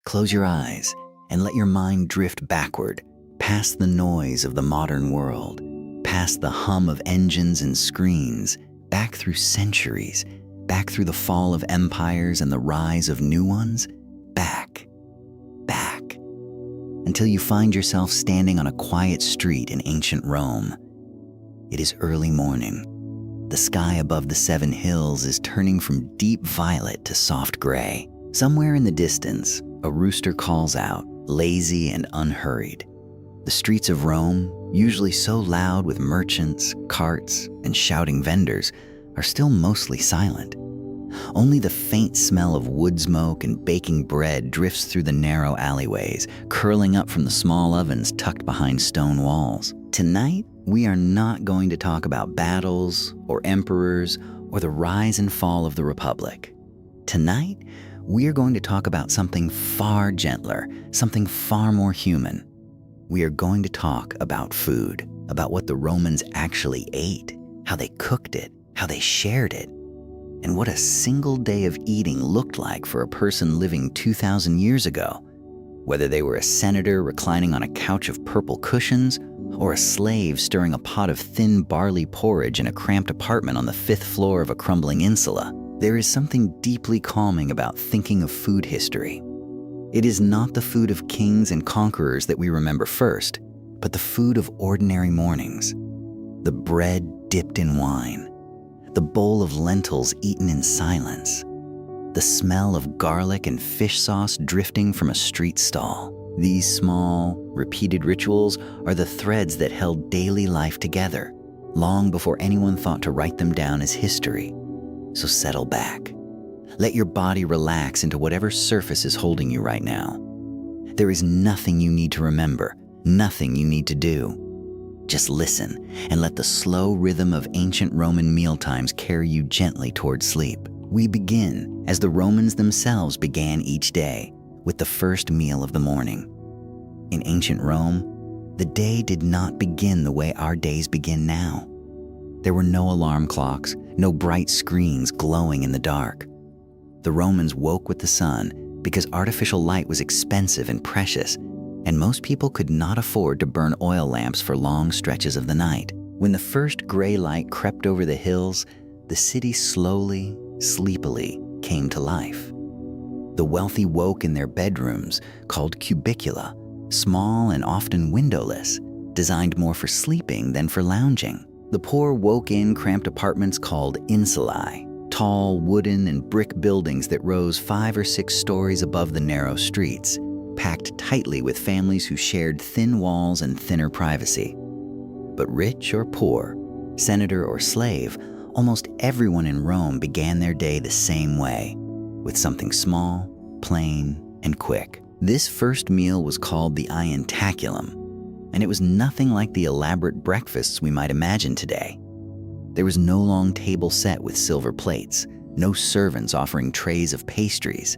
Close your eyes and let your mind drift backward, past the noise of the modern world, past the hum of engines and screens, back through centuries, back through the fall of empires and the rise of new ones, back, until you find yourself standing on a quiet street in ancient Rome. It is early morning. The sky above the 7 hills is turning from deep violet to soft gray. Somewhere in the distance, a rooster calls out, lazy and unhurried. The streets of Rome, usually so loud with merchants, carts, and shouting vendors, are still mostly silent. Only the faint smell of wood smoke and baking bread drifts through the narrow alleyways, curling up from the small ovens tucked behind stone walls. Tonight, we are not going to talk about battles or emperors or the rise and fall of the Republic. Tonight, we are going to talk about something far gentler, something far more human. We are going to talk about food, about what the Romans actually ate, how they cooked it, how they shared it, and what a single day of eating looked like for a person living 2,000 years ago, whether they were a senator reclining on a couch of purple cushions or a slave stirring a pot of thin barley porridge in a cramped apartment on the 5th floor of a crumbling insula. There is something deeply calming about thinking of food history. It is not the food of kings and conquerors that we remember first, but the food of ordinary mornings. The bread dipped in wine, the bowl of lentils eaten in silence, the smell of garlic and fish sauce drifting from a street stall. These small, repeated rituals are the threads that held daily life together, long before anyone thought to write them down as history. So settle back. Let your body relax into whatever surface is holding you right now. There is nothing you need to remember, nothing you need to do. Just listen and let the slow rhythm of ancient Roman mealtimes carry you gently toward sleep. We begin, as the Romans themselves began each day, with the first meal of the morning. In ancient Rome, the day did not begin the way our days begin now. There were no alarm clocks, no bright screens glowing in the dark. The Romans woke with the sun because artificial light was expensive and precious, and most people could not afford to burn oil lamps for long stretches of the night. When the first gray light crept over the hills, the city slowly, sleepily came to life. The wealthy woke in their bedrooms, called cubicula, small and often windowless, designed more for sleeping than for lounging. The poor woke in cramped apartments called insulae, tall wooden and brick buildings that rose 5 or 6 stories above the narrow streets, packed tightly with families who shared thin walls and thinner privacy. But rich or poor, senator or slave, almost everyone in Rome began their day the same way, with something small, plain, and quick. This first meal was called the ientaculum, and it was nothing like the elaborate breakfasts we might imagine today. There was no long table set with silver plates, no servants offering trays of pastries.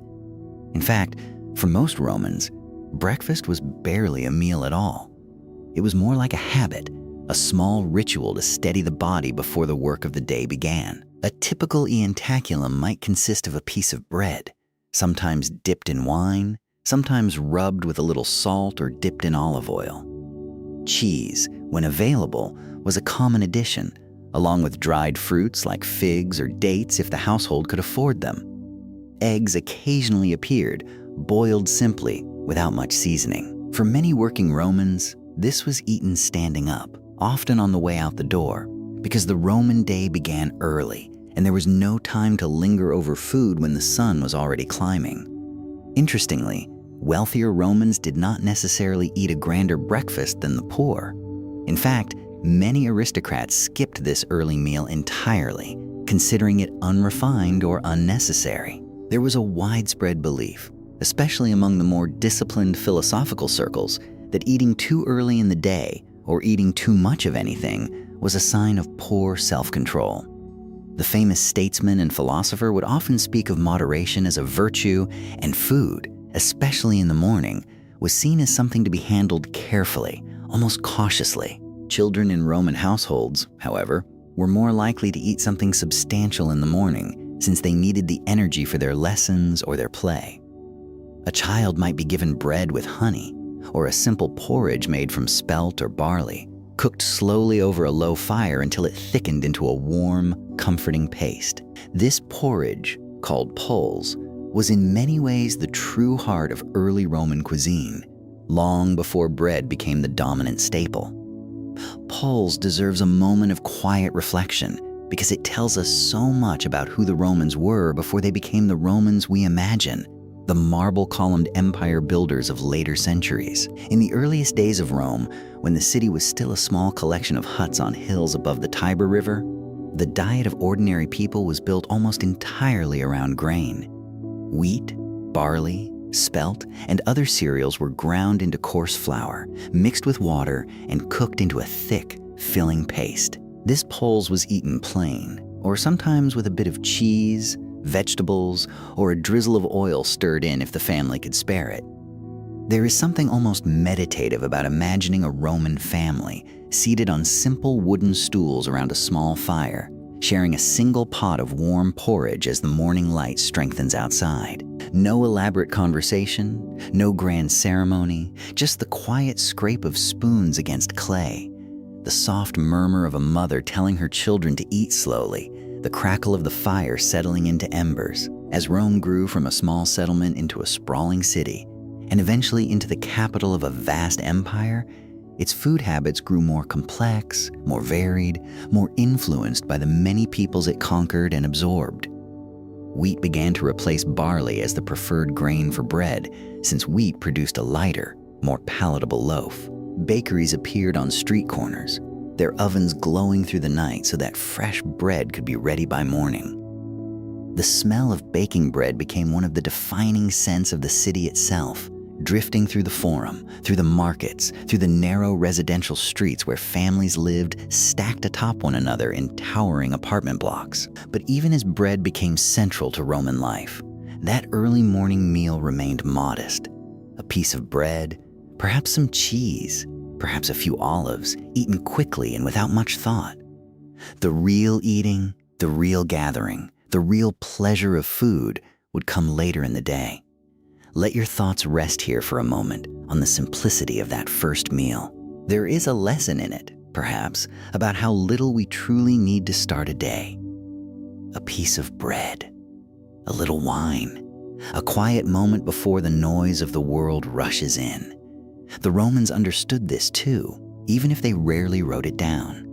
In fact, for most Romans, breakfast was barely a meal at all. It was more like a habit, a small ritual to steady the body before the work of the day began. A typical ientaculum might consist of a piece of bread, sometimes dipped in wine, sometimes rubbed with a little salt or dipped in olive oil. Cheese, when available, was a common addition, along with dried fruits like figs or dates if the household could afford them. Eggs occasionally appeared, boiled simply, without much seasoning. For many working Romans, this was eaten standing up, often on the way out the door, because the Roman day began early, and there was no time to linger over food when the sun was already climbing. Interestingly, wealthier Romans did not necessarily eat a grander breakfast than the poor. In fact, many aristocrats skipped this early meal entirely, considering it unrefined or unnecessary. There was a widespread belief, especially among the more disciplined philosophical circles, that eating too early in the day or eating too much of anything was a sign of poor self-control. The famous statesman and philosopher would often speak of moderation as a virtue, and food, especially in the morning, was seen as something to be handled carefully, almost cautiously. Children in Roman households, however, were more likely to eat something substantial in the morning since they needed the energy for their lessons or their play. A child might be given bread with honey, or a simple porridge made from spelt or barley, cooked slowly over a low fire until it thickened into a warm, comforting paste. This porridge, called pulse, was in many ways the true heart of early Roman cuisine, long before bread became the dominant staple. Pulse deserves a moment of quiet reflection because it tells us so much about who the Romans were before they became the Romans we imagine, the marble-columned empire builders of later centuries. In the earliest days of Rome, when the city was still a small collection of huts on hills above the Tiber River, the diet of ordinary people was built almost entirely around grain. Wheat, barley, spelt, and other cereals were ground into coarse flour, mixed with water, and cooked into a thick, filling paste. This pulse was eaten plain, or sometimes with a bit of cheese, vegetables, or a drizzle of oil stirred in if the family could spare it. There is something almost meditative about imagining a Roman family seated on simple wooden stools around a small fire, sharing a single pot of warm porridge as the morning light strengthens outside. No elaborate conversation, no grand ceremony, just the quiet scrape of spoons against clay, the soft murmur of a mother telling her children to eat slowly, the crackle of the fire settling into embers. As Rome grew from a small settlement into a sprawling city, and eventually into the capital of a vast empire, its food habits grew more complex, more varied, more influenced by the many peoples it conquered and absorbed. Wheat began to replace barley as the preferred grain for bread, since wheat produced a lighter, more palatable loaf. Bakeries appeared on street corners, their ovens glowing through the night so that fresh bread could be ready by morning. The smell of baking bread became one of the defining scents of the city itself, drifting through the forum, through the markets, through the narrow residential streets where families lived stacked atop one another in towering apartment blocks. But even as bread became central to Roman life, that early morning meal remained modest. A piece of bread, perhaps some cheese, perhaps a few olives, eaten quickly and without much thought. The real eating, the real gathering, the real pleasure of food would come later in the day. Let your thoughts rest here for a moment on the simplicity of that first meal. There is a lesson in it, perhaps, about how little we truly need to start a day. A piece of bread, a little wine, a quiet moment before the noise of the world rushes in. The Romans understood this too, even if they rarely wrote it down.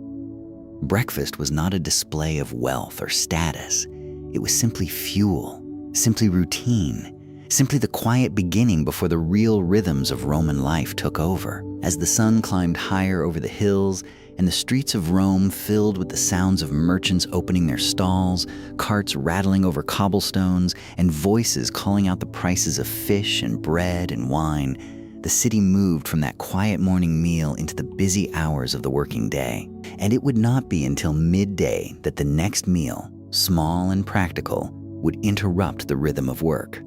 Breakfast was not a display of wealth or status. It was simply fuel, simply routine, simply the quiet beginning before the real rhythms of Roman life took over. As the sun climbed higher over the hills and the streets of Rome filled with the sounds of merchants opening their stalls, carts rattling over cobblestones, and voices calling out the prices of fish and bread and wine, the city moved from that quiet morning meal into the busy hours of the working day. And it would not be until midday that the next meal, small and practical, would interrupt the rhythm of work.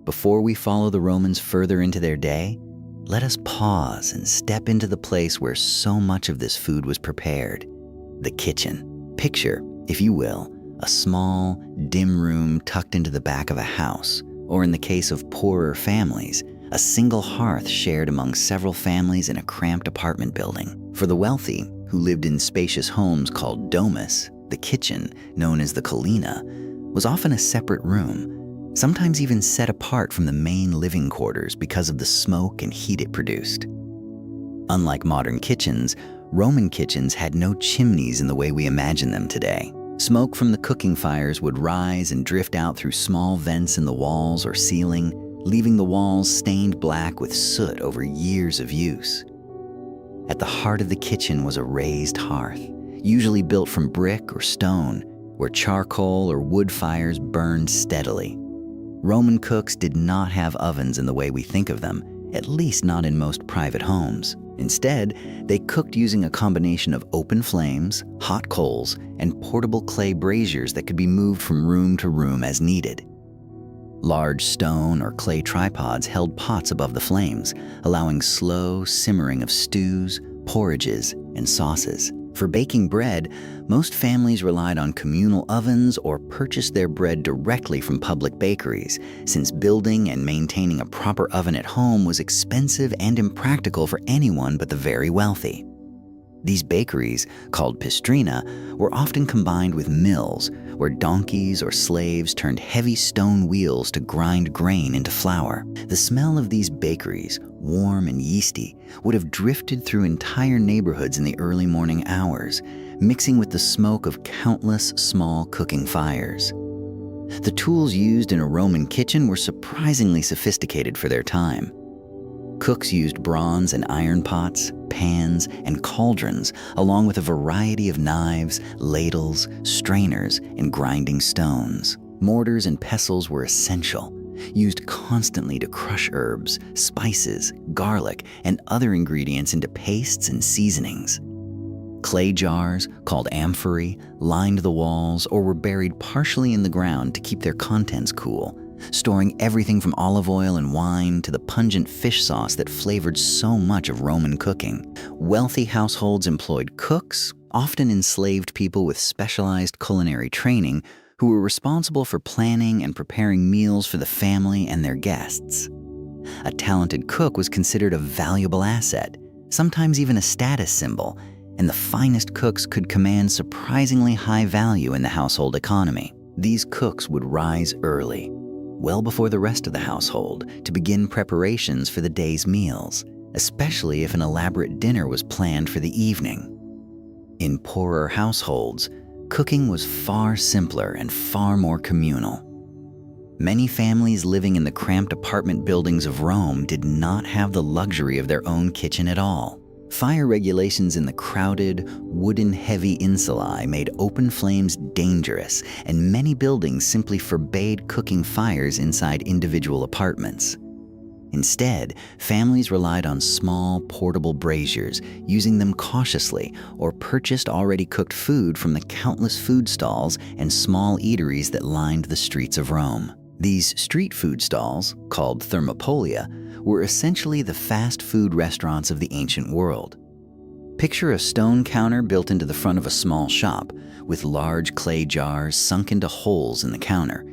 Before we follow the Romans further into their day, let us pause and step into the place where so much of this food was prepared, the kitchen. Picture, if you will, a small, dim room tucked into the back of a house, or in the case of poorer families, a single hearth shared among several families in a cramped apartment building. For the wealthy, who lived in spacious homes called domus, the kitchen, known as the colina, was often a separate room, sometimes even set apart from the main living quarters because of the smoke and heat it produced. Unlike modern kitchens, Roman kitchens had no chimneys in the way we imagine them today. Smoke from the cooking fires would rise and drift out through small vents in the walls or ceiling, leaving the walls stained black with soot over years of use. At the heart of the kitchen was a raised hearth, usually built from brick or stone, where charcoal or wood fires burned steadily. Roman cooks did not have ovens in the way we think of them, at least not in most private homes. Instead, they cooked using a combination of open flames, hot coals, and portable clay braziers that could be moved from room to room as needed. Large stone or clay tripods held pots above the flames, allowing slow simmering of stews, porridges, and sauces. For baking bread, most families relied on communal ovens or purchased their bread directly from public bakeries, since building and maintaining a proper oven at home was expensive and impractical for anyone but the very wealthy. These bakeries, called pistrina, were often combined with mills, where donkeys or slaves turned heavy stone wheels to grind grain into flour. The smell of these bakeries, warm and yeasty, would have drifted through entire neighborhoods in the early morning hours, mixing with the smoke of countless small cooking fires. The tools used in a Roman kitchen were surprisingly sophisticated for their time. Cooks used bronze and iron pots, pans, and cauldrons, along with a variety of knives, ladles, strainers, and grinding stones. Mortars and pestles were essential, used constantly to crush herbs, spices, garlic, and other ingredients into pastes and seasonings. Clay jars, called amphorae, lined the walls or were buried partially in the ground to keep their contents cool, storing everything from olive oil and wine to the pungent fish sauce that flavored so much of Roman cooking. Wealthy households employed cooks, often enslaved people with specialized culinary training, who were responsible for planning and preparing meals for the family and their guests. A talented cook was considered a valuable asset, sometimes even a status symbol, and the finest cooks could command surprisingly high value in the household economy. These cooks would rise early, well before the rest of the household, to begin preparations for the day's meals, especially if an elaborate dinner was planned for the evening. In poorer households, cooking was far simpler and far more communal. Many families living in the cramped apartment buildings of Rome did not have the luxury of their own kitchen at all. Fire regulations in the crowded, wooden-heavy insulae made open flames dangerous, and many buildings simply forbade cooking fires inside individual apartments. Instead, families relied on small, portable braziers, using them cautiously, or purchased already cooked food from the countless food stalls and small eateries that lined the streets of Rome. These street food stalls, called thermopolia, were essentially the fast food restaurants of the ancient world. Picture a stone counter built into the front of a small shop, with large clay jars sunk into holes in the counter,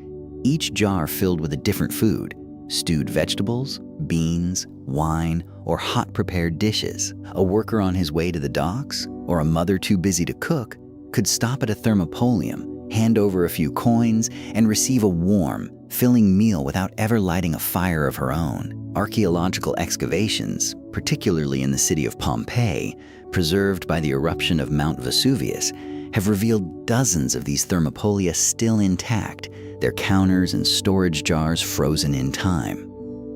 each jar filled with a different food: stewed vegetables, beans, wine, or hot prepared dishes. A worker on his way to the docks, or a mother too busy to cook, could stop at a thermopolium, hand over a few coins, and receive a warm, filling meal without ever lighting a fire of her own. Archaeological excavations, particularly in the city of Pompeii, preserved by the eruption of Mount Vesuvius, have revealed dozens of these thermopolia still intact, their counters and storage jars frozen in time.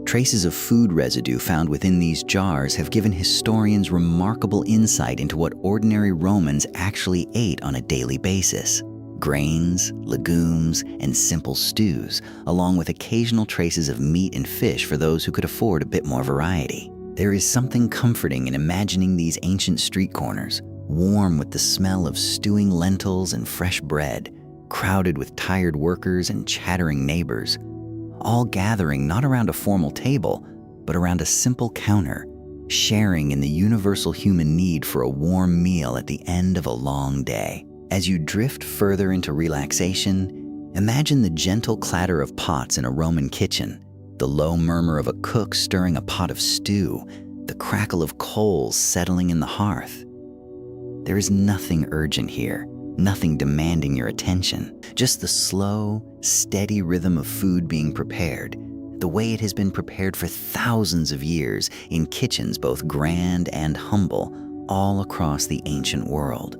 Traces of food residue found within these jars have given historians remarkable insight into what ordinary Romans actually ate on a daily basis: grains, legumes, and simple stews, along with occasional traces of meat and fish for those who could afford a bit more variety. There is something comforting in imagining these ancient street corners, warm with the smell of stewing lentils and fresh bread, crowded with tired workers and chattering neighbors, all gathering not around a formal table, but around a simple counter, sharing in the universal human need for a warm meal at the end of a long day. As you drift further into relaxation, imagine the gentle clatter of pots in a Roman kitchen, the low murmur of a cook stirring a pot of stew, the crackle of coals settling in the hearth. There is nothing urgent here, nothing demanding your attention, just the slow, steady rhythm of food being prepared, the way it has been prepared for thousands of years in kitchens both grand and humble, all across the ancient world.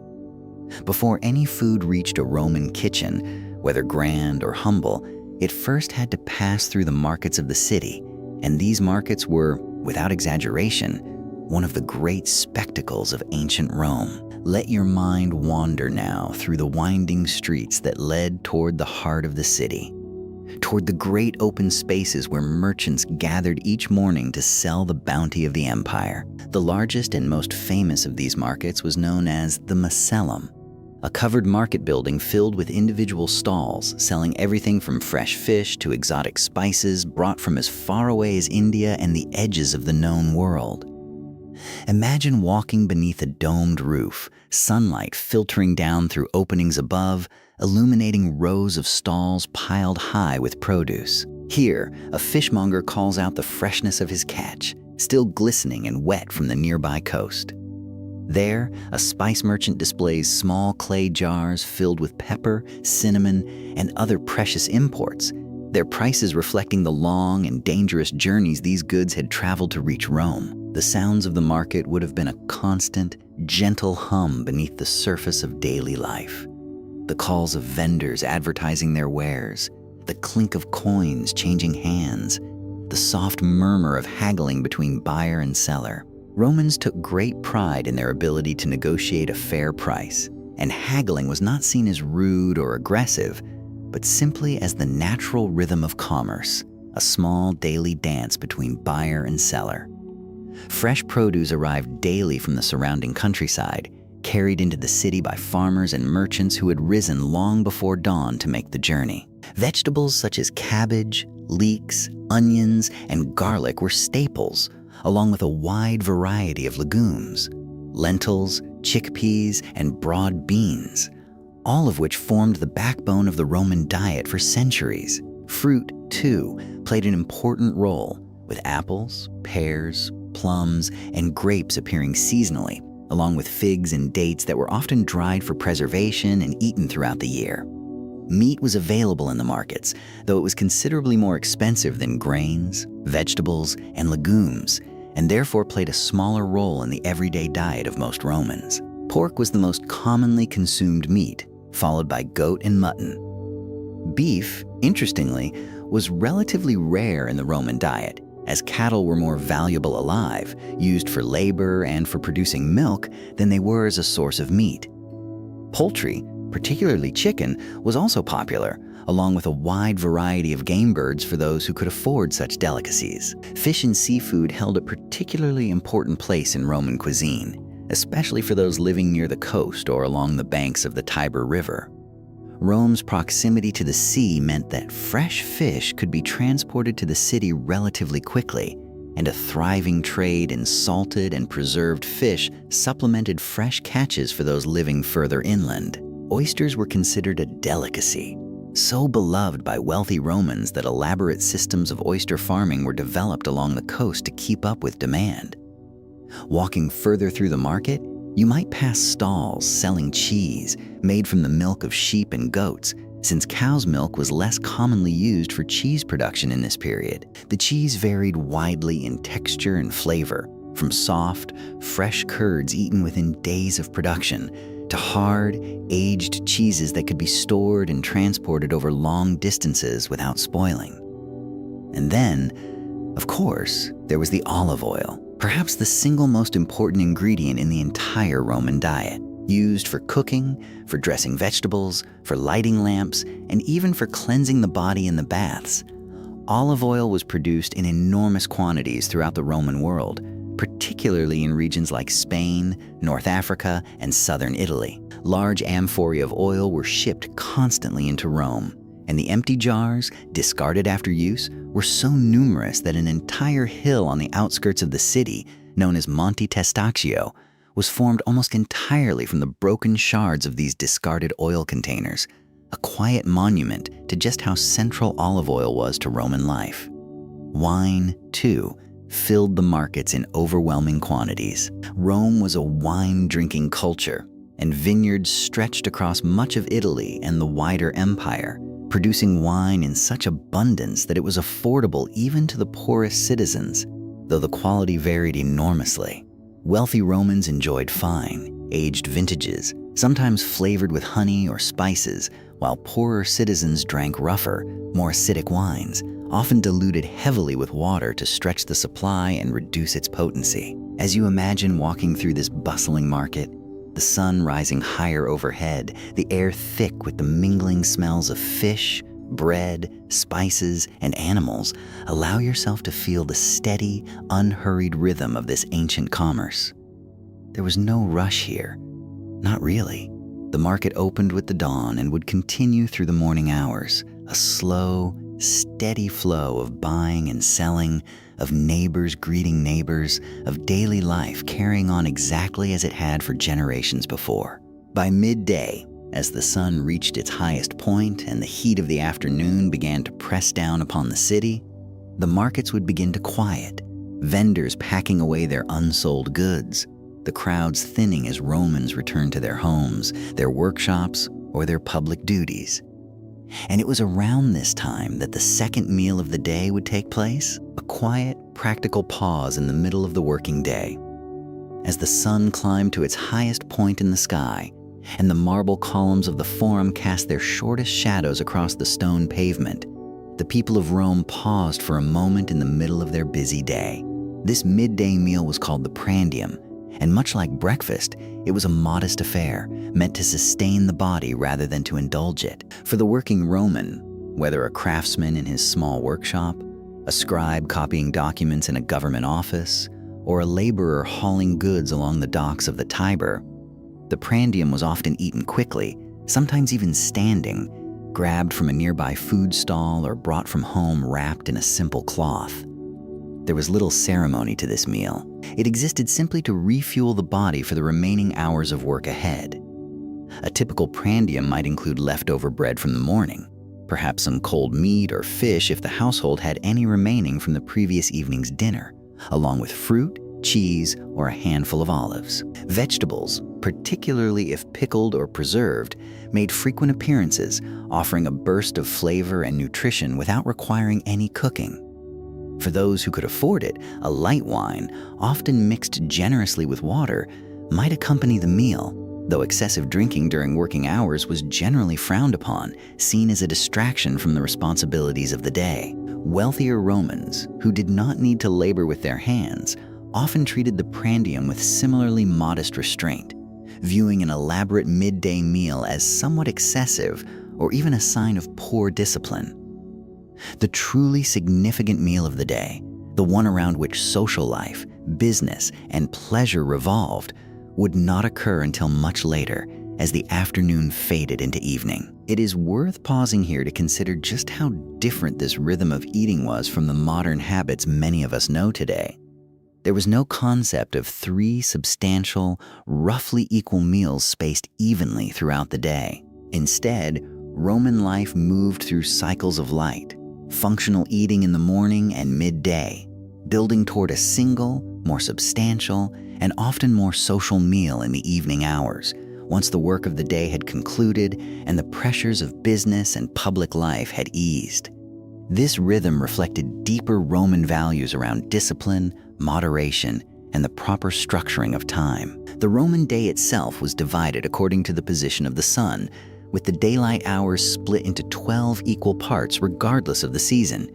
Before any food reached a Roman kitchen, whether grand or humble, it first had to pass through the markets of the city, and these markets were, without exaggeration, one of the great spectacles of ancient Rome. Let your mind wander now through the winding streets that led toward the heart of the city, toward the great open spaces where merchants gathered each morning to sell the bounty of the empire. The largest and most famous of these markets was known as the Macellum, a covered market building filled with individual stalls selling everything from fresh fish to exotic spices brought from as far away as India and the edges of the known world. Imagine walking beneath a domed roof, sunlight filtering down through openings above, illuminating rows of stalls piled high with produce. Here, a fishmonger calls out the freshness of his catch, still glistening and wet from the nearby coast. There, a spice merchant displays small clay jars filled with pepper, cinnamon, and other precious imports, their prices reflecting the long and dangerous journeys these goods had traveled to reach Rome. The sounds of the market would have been a constant, gentle hum beneath the surface of daily life. The calls of vendors advertising their wares, the clink of coins changing hands, the soft murmur of haggling between buyer and seller. Romans took great pride in their ability to negotiate a fair price, and haggling was not seen as rude or aggressive, but simply as the natural rhythm of commerce, a small daily dance between buyer and seller. Fresh produce arrived daily from the surrounding countryside, carried into the city by farmers and merchants who had risen long before dawn to make the journey. Vegetables such as cabbage, leeks, onions, and garlic were staples, along with a wide variety of legumes, lentils, chickpeas, and broad beans, all of which formed the backbone of the Roman diet for centuries. Fruit, too, played an important role, with apples, pears, plums, and grapes appearing seasonally, along with figs and dates that were often dried for preservation and eaten throughout the year. Meat was available in the markets, though it was considerably more expensive than grains, vegetables, and legumes, and therefore played a smaller role in the everyday diet of most Romans. Pork was the most commonly consumed meat, followed by goat and mutton. Beef, interestingly, was relatively rare in the Roman diet, as cattle were more valuable alive, used for labor and for producing milk, than they were as a source of meat. Poultry, particularly chicken, was also popular, along with a wide variety of game birds for those who could afford such delicacies. Fish and seafood held a particularly important place in Roman cuisine, especially for those living near the coast or along the banks of the Tiber River. Rome's proximity to the sea meant that fresh fish could be transported to the city relatively quickly, and a thriving trade in salted and preserved fish supplemented fresh catches for those living further inland. Oysters were considered a delicacy, so beloved by wealthy Romans that elaborate systems of oyster farming were developed along the coast to keep up with demand. Walking further through the market, you might pass stalls selling cheese made from the milk of sheep and goats, since cow's milk was less commonly used for cheese production in this period. The cheese varied widely in texture and flavor, from soft, fresh curds eaten within days of production, to hard, aged cheeses that could be stored and transported over long distances without spoiling. And then, of course, there was the olive oil, perhaps the single most important ingredient in the entire Roman diet, used for cooking, for dressing vegetables, for lighting lamps, and even for cleansing the body in the baths. Olive oil was produced in enormous quantities throughout the Roman world, particularly in regions like Spain, North Africa, and southern Italy. Large amphorae of oil were shipped constantly into Rome, and the empty jars, discarded after use, were so numerous that an entire hill on the outskirts of the city, known as Monte Testaccio, was formed almost entirely from the broken shards of these discarded oil containers, a quiet monument to just how central olive oil was to Roman life. Wine, too, filled the markets in overwhelming quantities. Rome was a wine-drinking culture, and vineyards stretched across much of Italy and the wider empire, producing wine in such abundance that it was affordable even to the poorest citizens, though the quality varied enormously. Wealthy Romans enjoyed fine, aged vintages, sometimes flavored with honey or spices, while poorer citizens drank rougher, more acidic wines, often diluted heavily with water to stretch the supply and reduce its potency. As you imagine walking through this bustling market, the sun rising higher overhead, the air thick with the mingling smells of fish, bread, spices, and animals, allow yourself to feel the steady, unhurried rhythm of this ancient commerce. There was no rush here. Not really. The market opened with the dawn and would continue through the morning hours, a slow, steady flow of buying and selling, of neighbors greeting neighbors, of daily life carrying on exactly as it had for generations before. By midday, as the sun reached its highest point and the heat of the afternoon began to press down upon the city, the markets would begin to quiet, vendors packing away their unsold goods, the crowds thinning as Romans returned to their homes, their workshops, or their public duties. And it was around this time that the second meal of the day would take place, a quiet, practical pause in the middle of the working day. As the sun climbed to its highest point in the sky, and the marble columns of the Forum cast their shortest shadows across the stone pavement, the people of Rome paused for a moment in the middle of their busy day. This midday meal was called the prandium, and much like breakfast, it was a modest affair, meant to sustain the body rather than to indulge it. For the working Roman, whether a craftsman in his small workshop, a scribe copying documents in a government office, or a laborer hauling goods along the docks of the Tiber, the prandium was often eaten quickly, sometimes even standing, grabbed from a nearby food stall or brought from home wrapped in a simple cloth. There was little ceremony to this meal. It existed simply to refuel the body for the remaining hours of work ahead. A typical prandium might include leftover bread from the morning, perhaps some cold meat or fish if the household had any remaining from the previous evening's dinner, along with fruit, cheese, or a handful of olives. Vegetables, particularly if pickled or preserved, made frequent appearances, offering a burst of flavor and nutrition without requiring any cooking. For those who could afford it, a light wine, often mixed generously with water, might accompany the meal, though excessive drinking during working hours was generally frowned upon, seen as a distraction from the responsibilities of the day. Wealthier Romans, who did not need to labor with their hands, often treated the prandium with similarly modest restraint, viewing an elaborate midday meal as somewhat excessive or even a sign of poor discipline. The truly significant meal of the day, the one around which social life, business, and pleasure revolved, would not occur until much later, as the afternoon faded into evening. It is worth pausing here to consider just how different this rhythm of eating was from the modern habits many of us know today. There was no concept of 3 substantial, roughly equal meals spaced evenly throughout the day. Instead, Roman life moved through cycles of light, functional eating in the morning and midday, building toward a single, more substantial, and often more social meal in the evening hours, once the work of the day had concluded and the pressures of business and public life had eased. This rhythm reflected deeper Roman values around discipline, moderation, and the proper structuring of time. The Roman day itself was divided according to the position of the sun, with the daylight hours split into 12 equal parts regardless of the season,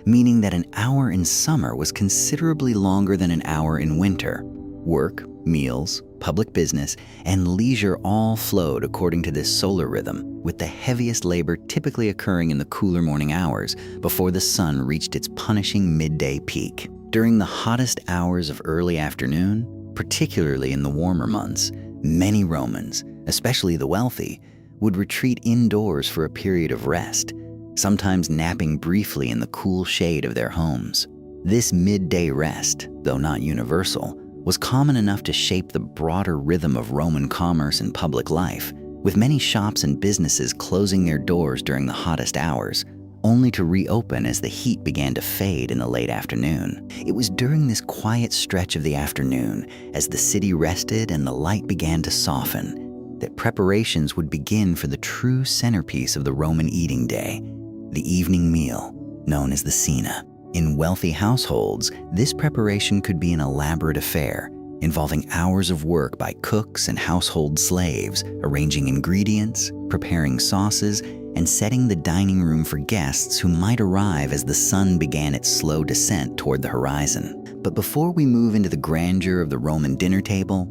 meaning that an hour in summer was considerably longer than an hour in winter. Work, meals, public business, and leisure all flowed according to this solar rhythm, with the heaviest labor typically occurring in the cooler morning hours before the sun reached its punishing midday peak. During the hottest hours of early afternoon, particularly in the warmer months, many Romans, especially the wealthy, would retreat indoors for a period of rest, sometimes napping briefly in the cool shade of their homes. This midday rest, though not universal, was common enough to shape the broader rhythm of Roman commerce and public life, with many shops and businesses closing their doors during the hottest hours, only to reopen as the heat began to fade in the late afternoon. It was during this quiet stretch of the afternoon, as the city rested and the light began to soften, that preparations would begin for the true centerpiece of the Roman eating day, the evening meal, known as the cena. In wealthy households, this preparation could be an elaborate affair, involving hours of work by cooks and household slaves, arranging ingredients, preparing sauces, and setting the dining room for guests who might arrive as the sun began its slow descent toward the horizon. But before we move into the grandeur of the Roman dinner table,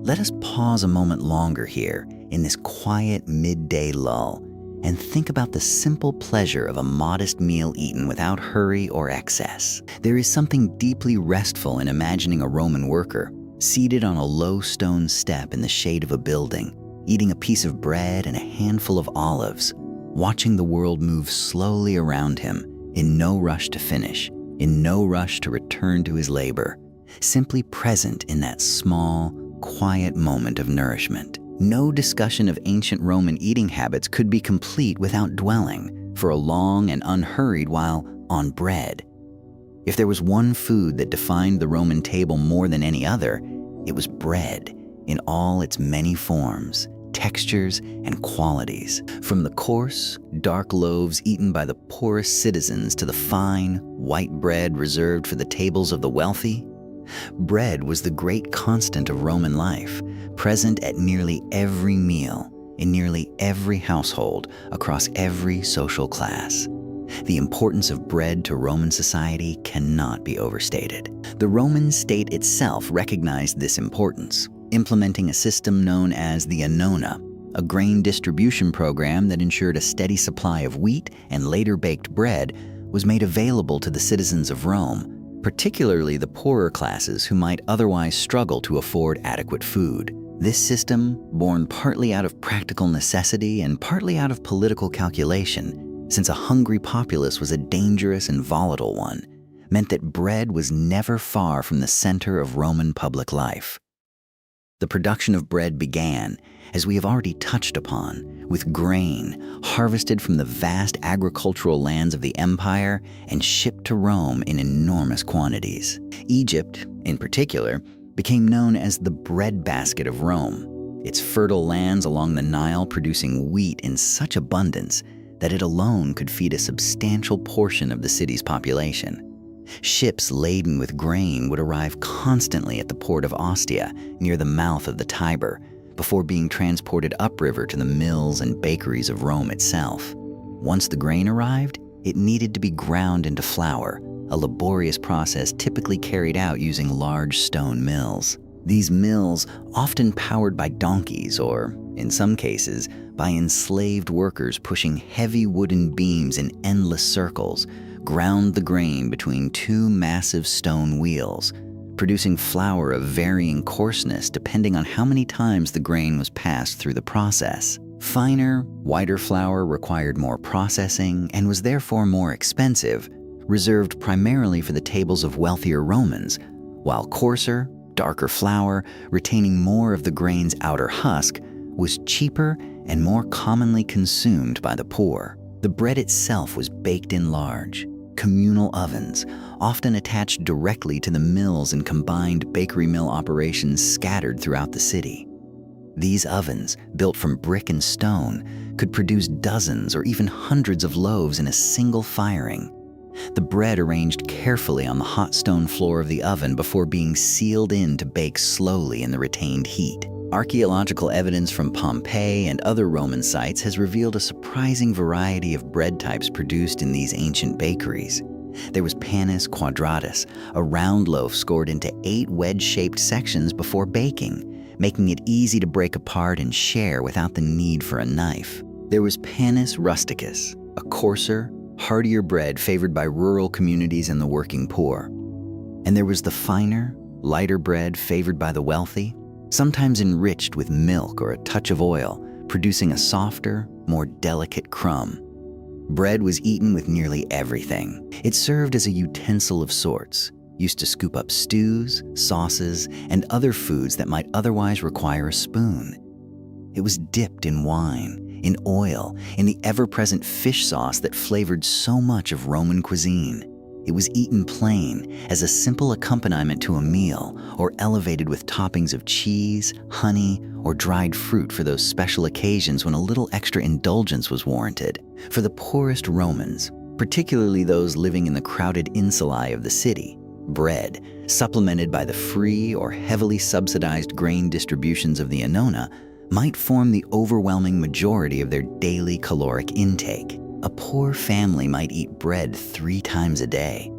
let us pause a moment longer here in this quiet midday lull and think about the simple pleasure of a modest meal eaten without hurry or excess. There is something deeply restful in imagining a Roman worker seated on a low stone step in the shade of a building, eating a piece of bread and a handful of olives, watching the world move slowly around him in no rush to finish, in no rush to return to his labor, simply present in that small, quiet moment of nourishment. No discussion of ancient Roman eating habits could be complete without dwelling, for a long and unhurried while, on bread. If there was one food that defined the Roman table more than any other, it was bread in all its many forms, textures, and qualities. From the coarse, dark loaves eaten by the poorest citizens to the fine, white bread reserved for the tables of the wealthy, bread was the great constant of Roman life, present at nearly every meal, in nearly every household, across every social class. The importance of bread to Roman society cannot be overstated. The Roman state itself recognized this importance, implementing a system known as the annona, a grain distribution program that ensured a steady supply of wheat and later baked bread was made available to the citizens of Rome, particularly the poorer classes who might otherwise struggle to afford adequate food. This system, born partly out of practical necessity and partly out of political calculation, since a hungry populace was a dangerous and volatile one, meant that bread was never far from the center of Roman public life. The production of bread began, as we have already touched upon, with grain harvested from the vast agricultural lands of the empire and shipped to Rome in enormous quantities. Egypt, in particular, became known as the breadbasket of Rome, its fertile lands along the Nile producing wheat in such abundance that it alone could feed a substantial portion of the city's population. Ships laden with grain would arrive constantly at the port of Ostia, near the mouth of the Tiber, before being transported upriver to the mills and bakeries of Rome itself. Once the grain arrived, it needed to be ground into flour, a laborious process typically carried out using large stone mills. These mills, often powered by donkeys or, in some cases, by enslaved workers pushing heavy wooden beams in endless circles, ground the grain between two massive stone wheels, producing flour of varying coarseness depending on how many times the grain was passed through the process. Finer, whiter flour required more processing and was therefore more expensive, reserved primarily for the tables of wealthier Romans, while coarser, darker flour, retaining more of the grain's outer husk, was cheaper and more commonly consumed by the poor. The bread itself was baked in large, communal ovens, often attached directly to the mills and combined bakery mill operations scattered throughout the city. These ovens, built from brick and stone, could produce dozens or even hundreds of loaves in a single firing. The bread arranged carefully on the hot stone floor of the oven before being sealed in to bake slowly in the retained heat. Archaeological evidence from Pompeii and other Roman sites has revealed a surprising variety of bread types produced in these ancient bakeries. There was panis quadratus, a round loaf scored into 8 wedge-shaped sections before baking, making it easy to break apart and share without the need for a knife. There was panis rusticus, a coarser, heartier bread favored by rural communities and the working poor. And there was the finer, lighter bread favored by the wealthy, sometimes enriched with milk or a touch of oil, producing a softer, more delicate crumb. Bread was eaten with nearly everything. It served as a utensil of sorts, used to scoop up stews, sauces, and other foods that might otherwise require a spoon. It was dipped in wine, in oil, in the ever-present fish sauce that flavored so much of Roman cuisine. It was eaten plain, as a simple accompaniment to a meal, or elevated with toppings of cheese, honey, or dried fruit for those special occasions when a little extra indulgence was warranted. For the poorest Romans, particularly those living in the crowded insulae of the city, bread, supplemented by the free or heavily subsidized grain distributions of the annona, might form the overwhelming majority of their daily caloric intake. A poor family might eat bread 3 times a day,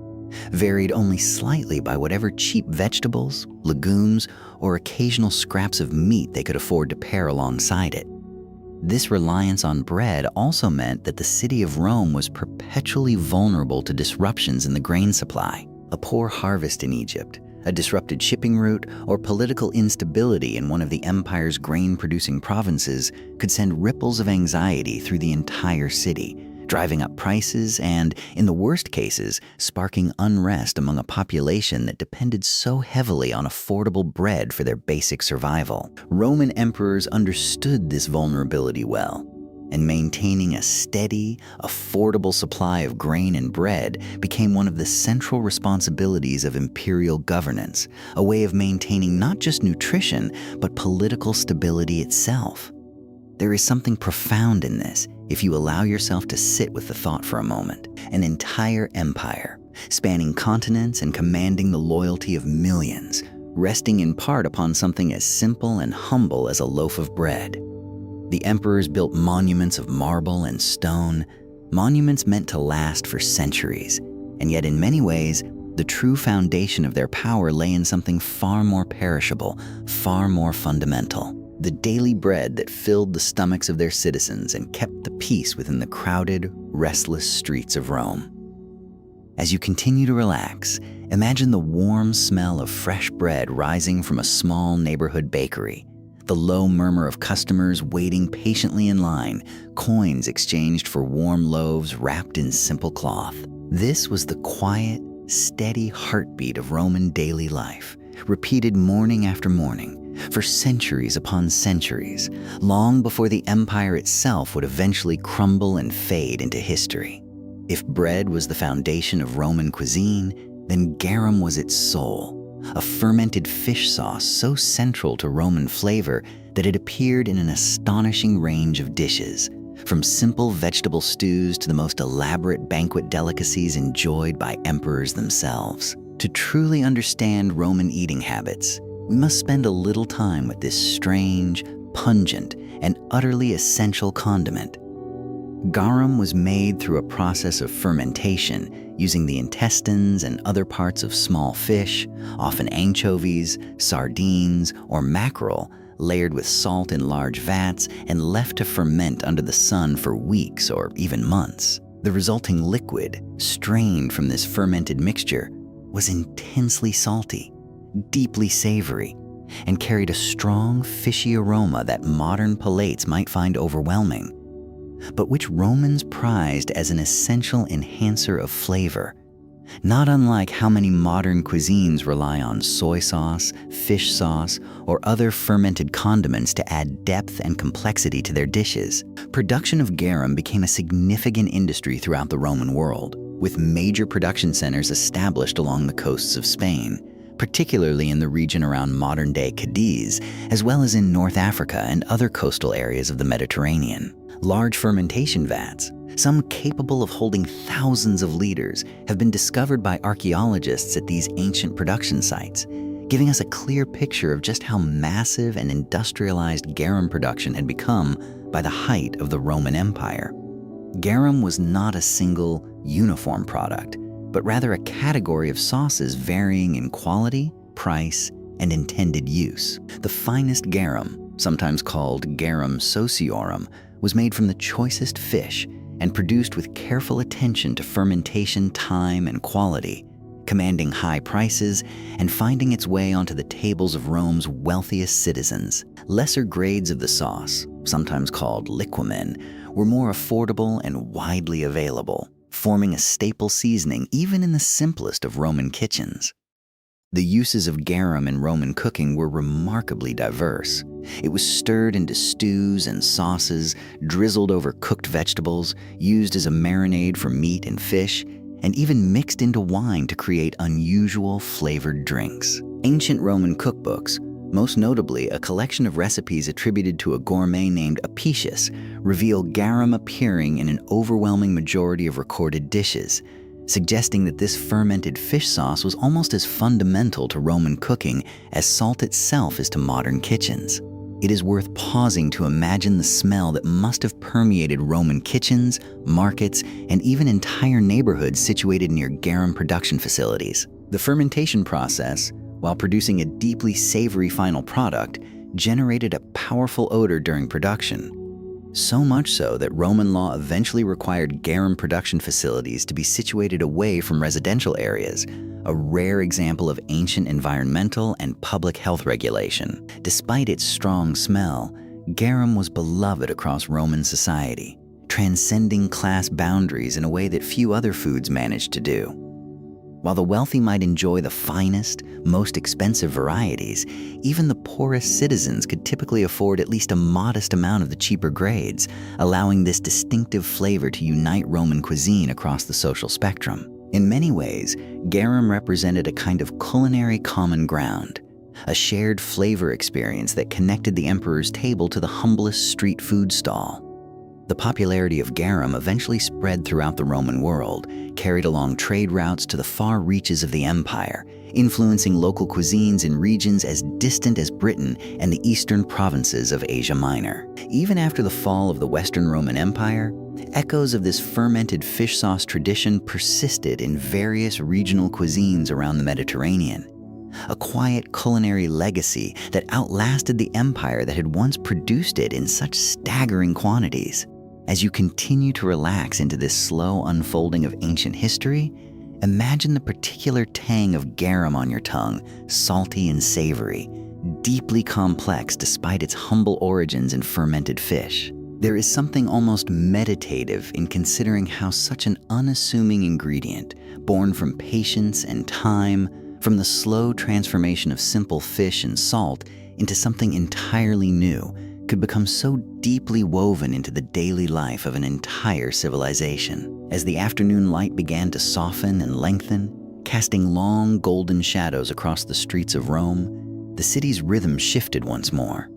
varied only slightly by whatever cheap vegetables, legumes, or occasional scraps of meat they could afford to pair alongside it. This reliance on bread also meant that the city of Rome was perpetually vulnerable to disruptions in the grain supply. A poor harvest in Egypt, a disrupted shipping route, or political instability in one of the empire's grain-producing provinces could send ripples of anxiety through the entire city, driving up prices and, in the worst cases, sparking unrest among a population that depended so heavily on affordable bread for their basic survival. Roman emperors understood this vulnerability well, and maintaining a steady, affordable supply of grain and bread became one of the central responsibilities of imperial governance, a way of maintaining not just nutrition, but political stability itself. There is something profound in this if you allow yourself to sit with the thought for a moment. An entire empire, spanning continents and commanding the loyalty of millions, resting in part upon something as simple and humble as a loaf of bread. The emperors built monuments of marble and stone, monuments meant to last for centuries, and yet in many ways, the true foundation of their power lay in something far more perishable, far more fundamental. The daily bread that filled the stomachs of their citizens and kept the peace within the crowded, restless streets of Rome. As you continue to relax, imagine the warm smell of fresh bread rising from a small neighborhood bakery, the low murmur of customers waiting patiently in line, coins exchanged for warm loaves wrapped in simple cloth. This was the quiet, steady heartbeat of Roman daily life, repeated morning after morning, for centuries upon centuries, long before the empire itself would eventually crumble and fade into history. If bread was the foundation of Roman cuisine, then garum was its soul, a fermented fish sauce so central to Roman flavor that it appeared in an astonishing range of dishes, from simple vegetable stews to the most elaborate banquet delicacies enjoyed by emperors themselves. To truly understand Roman eating habits, we must spend a little time with this strange, pungent, and utterly essential condiment. Garum was made through a process of fermentation using the intestines and other parts of small fish, often anchovies, sardines, or mackerel, layered with salt in large vats and left to ferment under the sun for weeks or even months. The resulting liquid, strained from this fermented mixture, was intensely salty, deeply savory, and carried a strong, fishy aroma that modern palates might find overwhelming, but which Romans prized as an essential enhancer of flavor, not unlike how many modern cuisines rely on soy sauce, fish sauce, or other fermented condiments to add depth and complexity to their dishes. Production of garum became a significant industry throughout the Roman world, with major production centers established along the coasts of Spain, particularly in the region around modern-day Cadiz, as well as in North Africa and other coastal areas of the Mediterranean. Large fermentation vats, some capable of holding thousands of liters, have been discovered by archaeologists at these ancient production sites, giving us a clear picture of just how massive and industrialized garum production had become by the height of the Roman Empire. Garum was not a single, uniform product, but rather a category of sauces varying in quality, price, and intended use. The finest garum, sometimes called garum sociorum, was made from the choicest fish and produced with careful attention to fermentation time and quality, commanding high prices and finding its way onto the tables of Rome's wealthiest citizens. Lesser grades of the sauce, sometimes called liquamen, were more affordable and widely available, forming a staple seasoning even in the simplest of Roman kitchens. The uses of garum in Roman cooking were remarkably diverse. It was stirred into stews and sauces, drizzled over cooked vegetables, used as a marinade for meat and fish, and even mixed into wine to create unusual flavored drinks. Ancient Roman cookbooks, most notably a collection of recipes attributed to a gourmet named Apicius, reveal garum appearing in an overwhelming majority of recorded dishes, suggesting that this fermented fish sauce was almost as fundamental to Roman cooking as salt itself is to modern kitchens. It is worth pausing to imagine the smell that must have permeated Roman kitchens, markets, and even entire neighborhoods situated near garum production facilities. The fermentation process, while producing a deeply savory final product, generated a powerful odor during production. So much so that Roman law eventually required garum production facilities to be situated away from residential areas, a rare example of ancient environmental and public health regulation. Despite its strong smell, garum was beloved across Roman society, transcending class boundaries in a way that few other foods managed to do. While the wealthy might enjoy the finest, most expensive varieties, even the poorest citizens could typically afford at least a modest amount of the cheaper grades, allowing this distinctive flavor to unite Roman cuisine across the social spectrum. In many ways, garum represented a kind of culinary common ground, a shared flavor experience that connected the emperor's table to the humblest street food stall. The popularity of garum eventually spread throughout the Roman world, carried along trade routes to the far reaches of the empire, influencing local cuisines in regions as distant as Britain and the eastern provinces of Asia Minor. Even after the fall of the Western Roman Empire, echoes of this fermented fish sauce tradition persisted in various regional cuisines around the Mediterranean, a quiet culinary legacy that outlasted the empire that had once produced it in such staggering quantities. As you continue to relax into this slow unfolding of ancient history, imagine the particular tang of garum on your tongue, salty and savory, deeply complex despite its humble origins in fermented fish. There is something almost meditative in considering how such an unassuming ingredient, born from patience and time, from the slow transformation of simple fish and salt into something entirely new, could become so deeply woven into the daily life of an entire civilization. As the afternoon light began to soften and lengthen, casting long golden shadows across the streets of Rome, the city's rhythm shifted once more.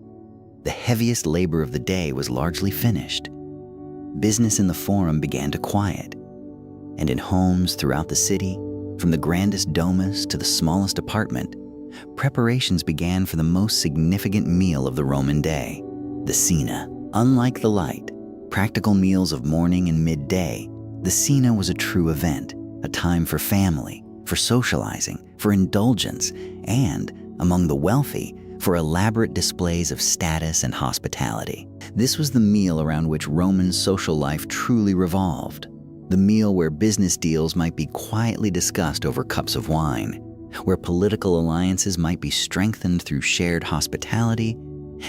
The heaviest labor of the day was largely finished. Business in the Forum began to quiet, and in homes throughout the city, from the grandest domus to the smallest apartment, preparations began for the most significant meal of the Roman day, the cena. Unlike the light, practical meals of morning and midday, the cena was a true event, a time for family, for socializing, for indulgence, and, among the wealthy, for elaborate displays of status and hospitality. This was the meal around which Roman social life truly revolved, the meal where business deals might be quietly discussed over cups of wine, where political alliances might be strengthened through shared hospitality,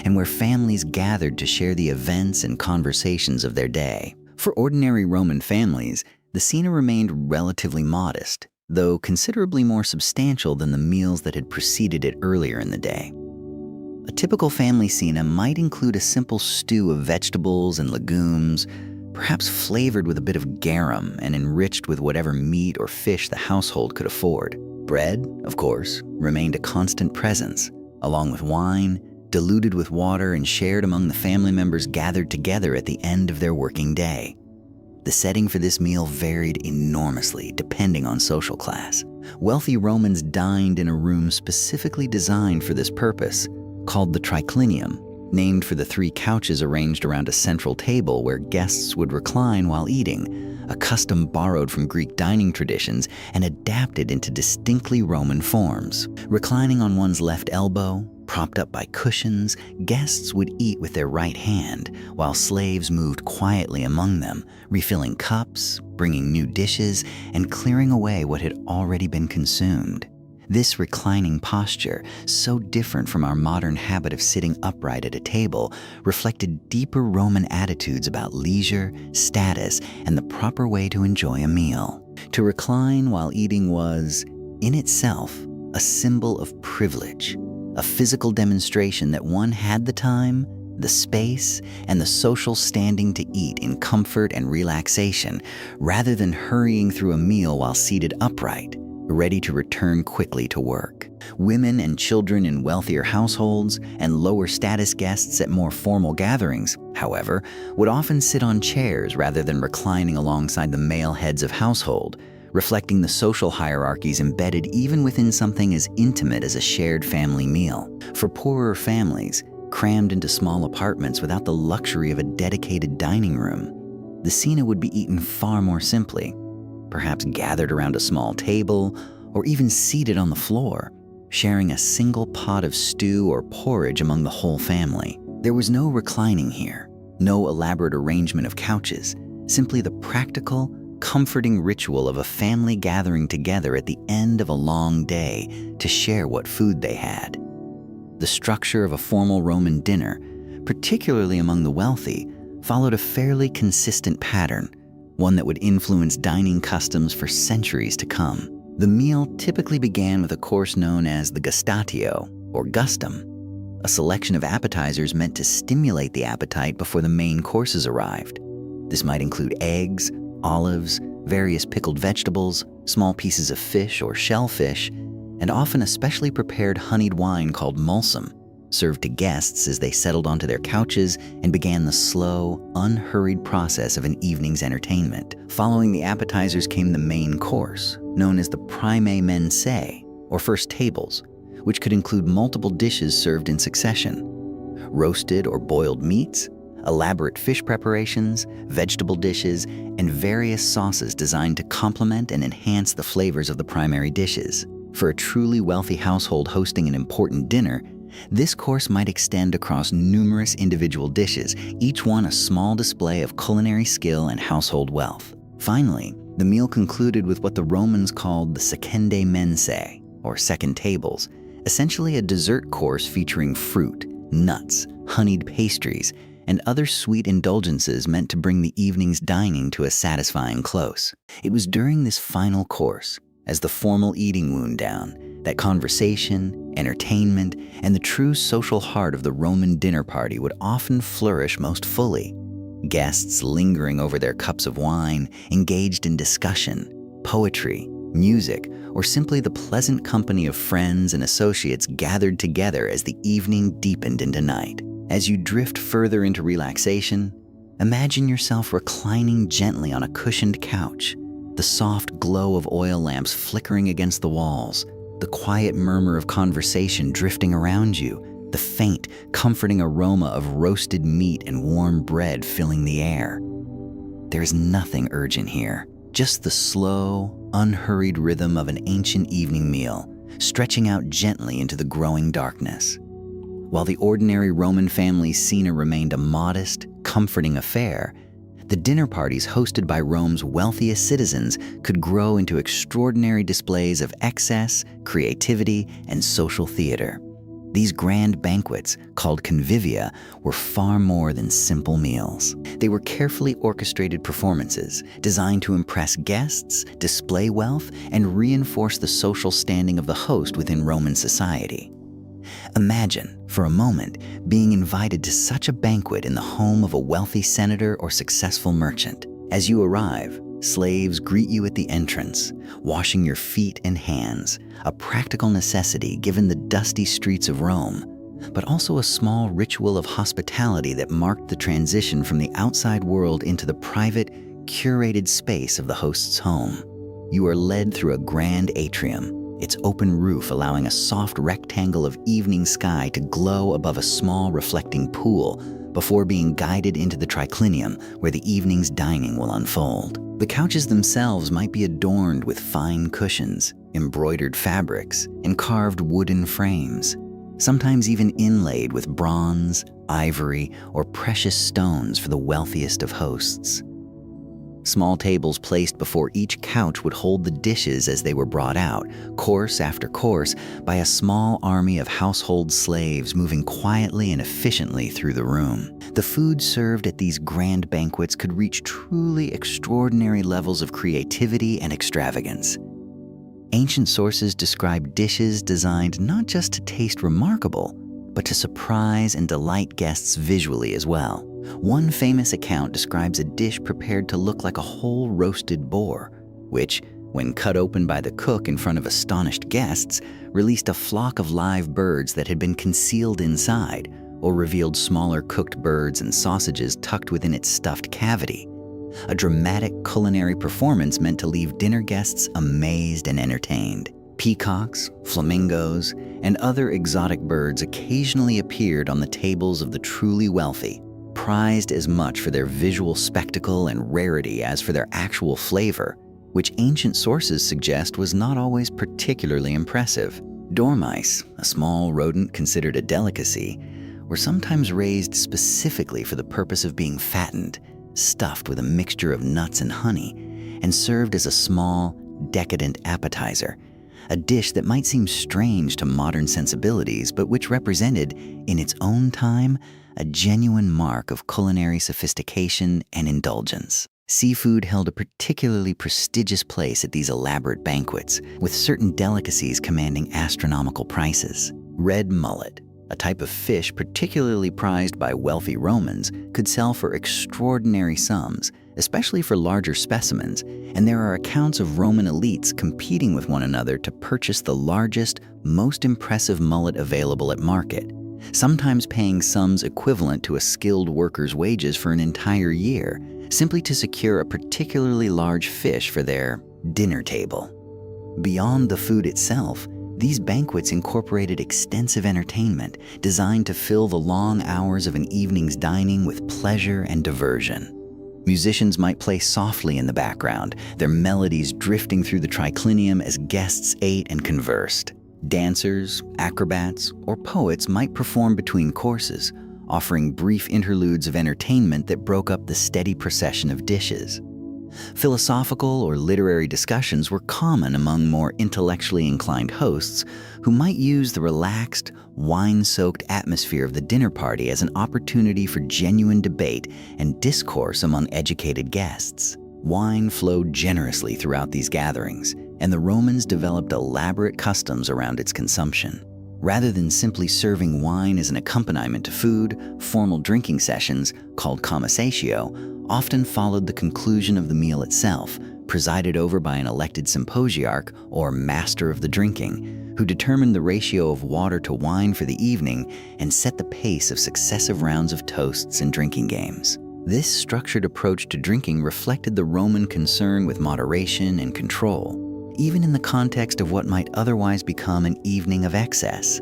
and where families gathered to share the events and conversations of their day. For ordinary Roman families, the cena remained relatively modest, though considerably more substantial than the meals that had preceded it earlier in the day. A typical family cena might include a simple stew of vegetables and legumes, perhaps flavored with a bit of garum and enriched with whatever meat or fish the household could afford. Bread, of course, remained a constant presence, along with wine, diluted with water and shared among the family members gathered together at the end of their working day. The setting for this meal varied enormously depending on social class. Wealthy Romans dined in a room specifically designed for this purpose, called the triclinium, named for the 3 couches arranged around a central table where guests would recline while eating, a custom borrowed from Greek dining traditions and adapted into distinctly Roman forms. Reclining on one's left elbow, propped up by cushions, guests would eat with their right hand, while slaves moved quietly among them, refilling cups, bringing new dishes, and clearing away what had already been consumed. This reclining posture, so different from our modern habit of sitting upright at a table, reflected deeper Roman attitudes about leisure, status, and the proper way to enjoy a meal. To recline while eating was, in itself, a symbol of privilege, a physical demonstration that one had the time, the space, and the social standing to eat in comfort and relaxation, rather than hurrying through a meal while seated upright, ready to return quickly to work. Women and children in wealthier households and lower status guests at more formal gatherings, however, would often sit on chairs rather than reclining alongside the male heads of household, reflecting the social hierarchies embedded even within something as intimate as a shared family meal. For poorer families, crammed into small apartments without the luxury of a dedicated dining room, the cena would be eaten far more simply, perhaps gathered around a small table, or even seated on the floor, sharing a single pot of stew or porridge among the whole family. There was no reclining here, no elaborate arrangement of couches, simply the practical, comforting ritual of a family gathering together at the end of a long day to share what food they had. The structure of a formal Roman dinner, particularly among the wealthy, followed a fairly consistent pattern, one that would influence dining customs for centuries to come. The meal typically began with a course known as the gustatio, or gustum, a selection of appetizers meant to stimulate the appetite before the main courses arrived. This might include eggs, olives, various pickled vegetables, small pieces of fish or shellfish, and often a specially prepared honeyed wine called mulsum, served to guests as they settled onto their couches and began the slow, unhurried process of an evening's entertainment. Following the appetizers came the main course, known as the primae mensae, or first tables, which could include multiple dishes served in succession. Roasted or boiled meats, elaborate fish preparations, vegetable dishes, and various sauces designed to complement and enhance the flavors of the primary dishes. For a truly wealthy household hosting an important dinner, this course might extend across numerous individual dishes, each one a small display of culinary skill and household wealth. Finally, the meal concluded with what the Romans called the secondae mensae, or second tables, essentially a dessert course featuring fruit, nuts, honeyed pastries, and other sweet indulgences meant to bring the evening's dining to a satisfying close. It was during this final course, as the formal eating wound down, that conversation, entertainment, and the true social heart of the Roman dinner party would often flourish most fully. Guests lingering over their cups of wine, engaged in discussion, poetry, music, or simply the pleasant company of friends and associates gathered together as the evening deepened into night. As you drift further into relaxation, imagine yourself reclining gently on a cushioned couch, the soft glow of oil lamps flickering against the walls, the quiet murmur of conversation drifting around you, the faint, comforting aroma of roasted meat and warm bread filling the air. There is nothing urgent here, just the slow, unhurried rhythm of an ancient evening meal, stretching out gently into the growing darkness. While the ordinary Roman family's cena remained a modest, comforting affair, the dinner parties hosted by Rome's wealthiest citizens could grow into extraordinary displays of excess, creativity, and social theater. These grand banquets, called convivia, were far more than simple meals. They were carefully orchestrated performances designed to impress guests, display wealth, and reinforce the social standing of the host within Roman society. Imagine, for a moment, being invited to such a banquet in the home of a wealthy senator or successful merchant. As you arrive, slaves greet you at the entrance, washing your feet and hands, a practical necessity given the dusty streets of Rome, but also a small ritual of hospitality that marked the transition from the outside world into the private, curated space of the host's home. You are led through a grand atrium, its open roof allowing a soft rectangle of evening sky to glow above a small reflecting pool before being guided into the triclinium where the evening's dining will unfold. The couches themselves might be adorned with fine cushions, embroidered fabrics, and carved wooden frames, sometimes even inlaid with bronze, ivory, or precious stones for the wealthiest of hosts. Small tables placed before each couch would hold the dishes as they were brought out, course after course, by a small army of household slaves moving quietly and efficiently through the room. The food served at these grand banquets could reach truly extraordinary levels of creativity and extravagance. Ancient sources describe dishes designed not just to taste remarkable, but to surprise and delight guests visually as well. One famous account describes a dish prepared to look like a whole roasted boar, which, when cut open by the cook in front of astonished guests, released a flock of live birds that had been concealed inside, or revealed smaller cooked birds and sausages tucked within its stuffed cavity. A dramatic culinary performance meant to leave dinner guests amazed and entertained. Peacocks, flamingos, and other exotic birds occasionally appeared on the tables of the truly wealthy, prized as much for their visual spectacle and rarity as for their actual flavor, which ancient sources suggest was not always particularly impressive. Dormice, a small rodent considered a delicacy, were sometimes raised specifically for the purpose of being fattened, stuffed with a mixture of nuts and honey, and served as a small, decadent appetizer, a dish that might seem strange to modern sensibilities, but which represented, in its own time, a genuine mark of culinary sophistication and indulgence. Seafood held a particularly prestigious place at these elaborate banquets, with certain delicacies commanding astronomical prices. Red mullet, a type of fish particularly prized by wealthy Romans, could sell for extraordinary sums, especially for larger specimens, and there are accounts of Roman elites competing with one another to purchase the largest, most impressive mullet available at market, sometimes paying sums equivalent to a skilled worker's wages for an entire year, simply to secure a particularly large fish for their dinner table. Beyond the food itself, these banquets incorporated extensive entertainment designed to fill the long hours of an evening's dining with pleasure and diversion. Musicians might play softly in the background, their melodies drifting through the triclinium as guests ate and conversed. Dancers, acrobats, or poets might perform between courses, offering brief interludes of entertainment that broke up the steady procession of dishes. Philosophical or literary discussions were common among more intellectually inclined hosts who might use the relaxed, wine-soaked atmosphere of the dinner party as an opportunity for genuine debate and discourse among educated guests. Wine flowed generously throughout these gatherings, and the Romans developed elaborate customs around its consumption. Rather than simply serving wine as an accompaniment to food, formal drinking sessions, called commissatio, often followed the conclusion of the meal itself, presided over by an elected symposiarch or master of the drinking, who determined the ratio of water to wine for the evening and set the pace of successive rounds of toasts and drinking games. This structured approach to drinking reflected the Roman concern with moderation and control, even in the context of what might otherwise become an evening of excess.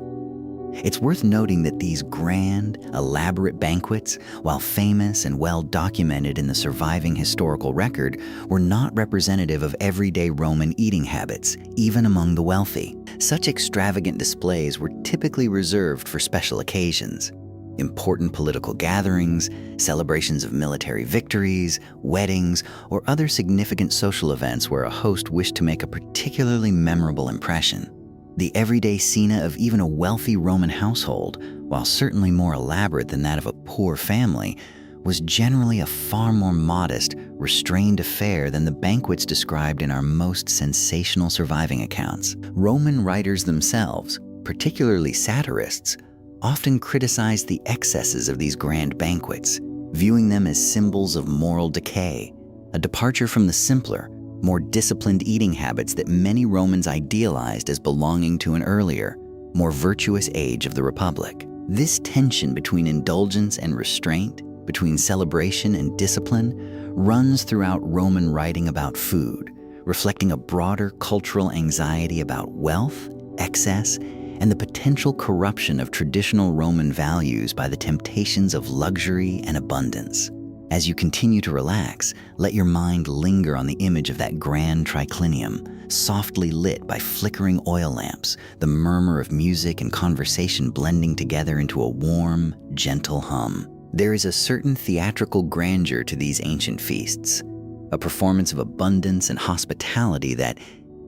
It's worth noting that these grand, elaborate banquets, while famous and well documented in the surviving historical record, were not representative of everyday Roman eating habits, even among the wealthy. Such extravagant displays were typically reserved for special occasions. Important political gatherings, celebrations of military victories, weddings, or other significant social events where a host wished to make a particularly memorable impression. The everyday scene of even a wealthy Roman household, while certainly more elaborate than that of a poor family, was generally a far more modest, restrained affair than the banquets described in our most sensational surviving accounts. Roman writers themselves, particularly satirists, often criticized the excesses of these grand banquets, viewing them as symbols of moral decay, a departure from the simpler, more disciplined eating habits that many Romans idealized as belonging to an earlier, more virtuous age of the Republic. This tension between indulgence and restraint, between celebration and discipline, runs throughout Roman writing about food, reflecting a broader cultural anxiety about wealth, excess, and the potential corruption of traditional Roman values by the temptations of luxury and abundance. As you continue to relax, let your mind linger on the image of that grand triclinium, softly lit by flickering oil lamps, the murmur of music and conversation blending together into a warm, gentle hum. There is a certain theatrical grandeur to these ancient feasts, a performance of abundance and hospitality that,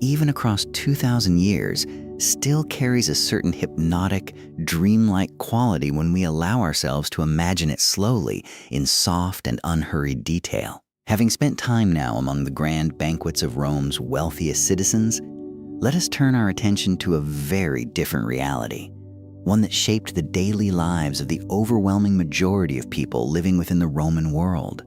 even across 2,000 years, still carries a certain hypnotic, dreamlike quality when we allow ourselves to imagine it slowly in soft and unhurried detail. Having spent time now among the grand banquets of Rome's wealthiest citizens, let us turn our attention to a very different reality, one that shaped the daily lives of the overwhelming majority of people living within the Roman world: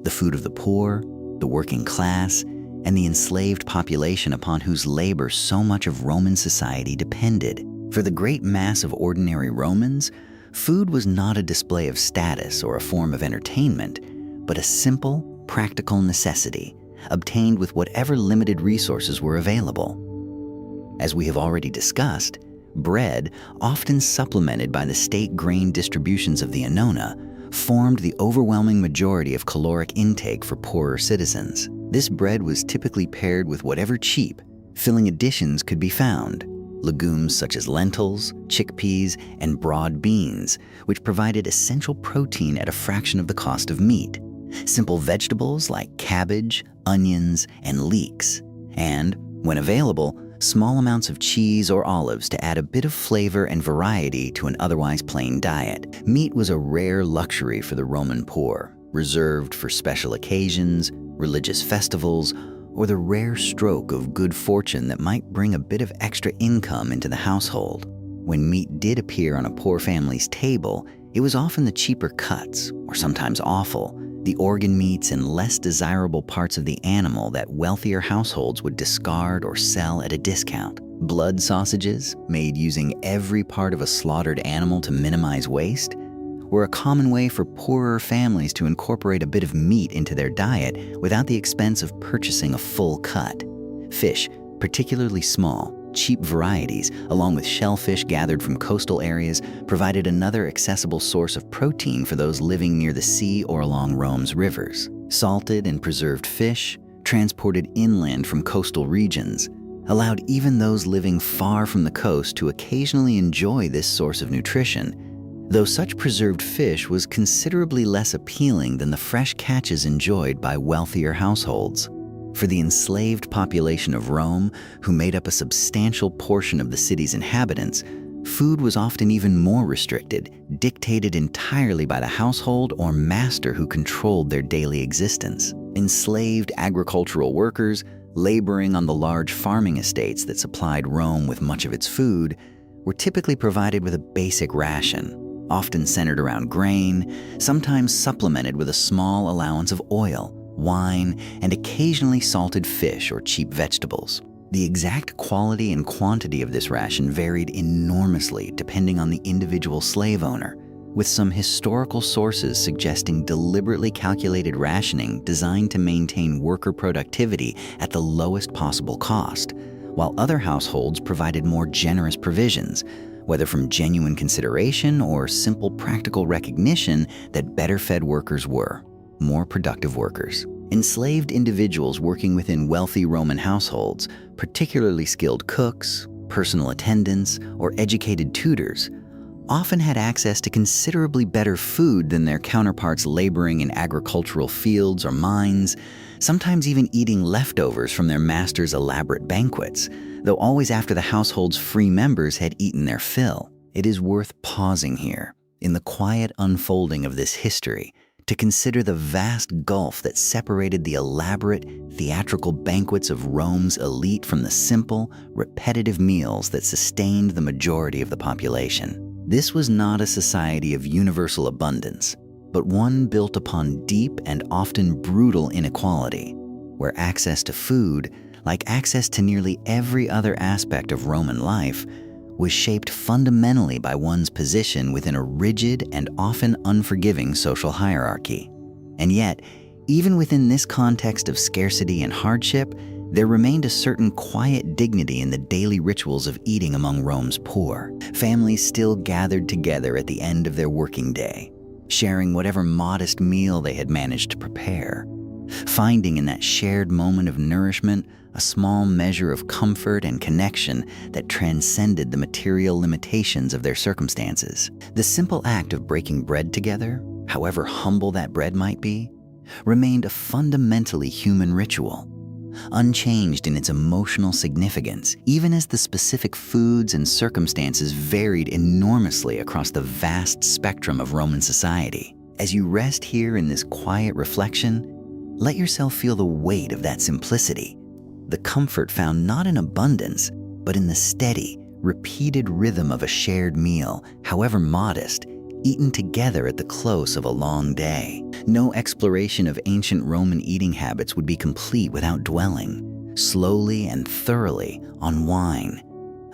the food of the poor, the working class, and the enslaved population upon whose labor so much of Roman society depended. For the great mass of ordinary Romans, food was not a display of status or a form of entertainment, but a simple, practical necessity, obtained with whatever limited resources were available. As we have already discussed, bread, often supplemented by the state grain distributions of the annona, formed the overwhelming majority of caloric intake for poorer citizens. This bread was typically paired with whatever cheap, filling additions could be found: legumes such as lentils, chickpeas, and broad beans, which provided essential protein at a fraction of the cost of meat; simple vegetables like cabbage, onions, and leeks; and, when available, small amounts of cheese or olives to add a bit of flavor and variety to an otherwise plain diet. Meat was a rare luxury for the Roman poor, reserved for special occasions, religious festivals, or the rare stroke of good fortune that might bring a bit of extra income into the household. When meat did appear on a poor family's table, it was often the cheaper cuts, or sometimes offal, the organ meats and less desirable parts of the animal that wealthier households would discard or sell at a discount. Blood sausages, made using every part of a slaughtered animal to minimize waste, were a common way for poorer families to incorporate a bit of meat into their diet without the expense of purchasing a full cut. Fish, particularly small, cheap varieties, along with shellfish gathered from coastal areas, provided another accessible source of protein for those living near the sea or along Rome's rivers. Salted and preserved fish, transported inland from coastal regions, allowed even those living far from the coast to occasionally enjoy this source of nutrition, though such preserved fish was considerably less appealing than the fresh catches enjoyed by wealthier households. For the enslaved population of Rome, who made up a substantial portion of the city's inhabitants, food was often even more restricted, dictated entirely by the household or master who controlled their daily existence. Enslaved agricultural workers, laboring on the large farming estates that supplied Rome with much of its food, were typically provided with a basic ration, often centered around grain, sometimes supplemented with a small allowance of oil, wine, and occasionally salted fish or cheap vegetables. The exact quality and quantity of this ration varied enormously depending on the individual slave owner, with some historical sources suggesting deliberately calculated rationing designed to maintain worker productivity at the lowest possible cost, while other households provided more generous provisions, whether from genuine consideration or simple practical recognition that better-fed workers were more productive workers. Enslaved individuals working within wealthy Roman households, particularly skilled cooks, personal attendants, or educated tutors, often had access to considerably better food than their counterparts laboring in agricultural fields or mines, sometimes even eating leftovers from their master's elaborate banquets, though always after the household's free members had eaten their fill. It is worth pausing here, in the quiet unfolding of this history, to consider the vast gulf that separated the elaborate, theatrical banquets of Rome's elite from the simple, repetitive meals that sustained the majority of the population. This was not a society of universal abundance, but one built upon deep and often brutal inequality, where access to food, like access to nearly every other aspect of Roman life, was shaped fundamentally by one's position within a rigid and often unforgiving social hierarchy. And yet, even within this context of scarcity and hardship, there remained a certain quiet dignity in the daily rituals of eating among Rome's poor. Families still gathered together at the end of their working day, sharing whatever modest meal they had managed to prepare, finding in that shared moment of nourishment a small measure of comfort and connection that transcended the material limitations of their circumstances. The simple act of breaking bread together, however humble that bread might be, remained a fundamentally human ritual, unchanged in its emotional significance, even as the specific foods and circumstances varied enormously across the vast spectrum of Roman society. As you rest here in this quiet reflection, let yourself feel the weight of that simplicity, the comfort found not in abundance, but in the steady, repeated rhythm of a shared meal, however modest, eaten together at the close of a long day. No exploration of ancient Roman eating habits would be complete without dwelling, slowly and thoroughly, on wine,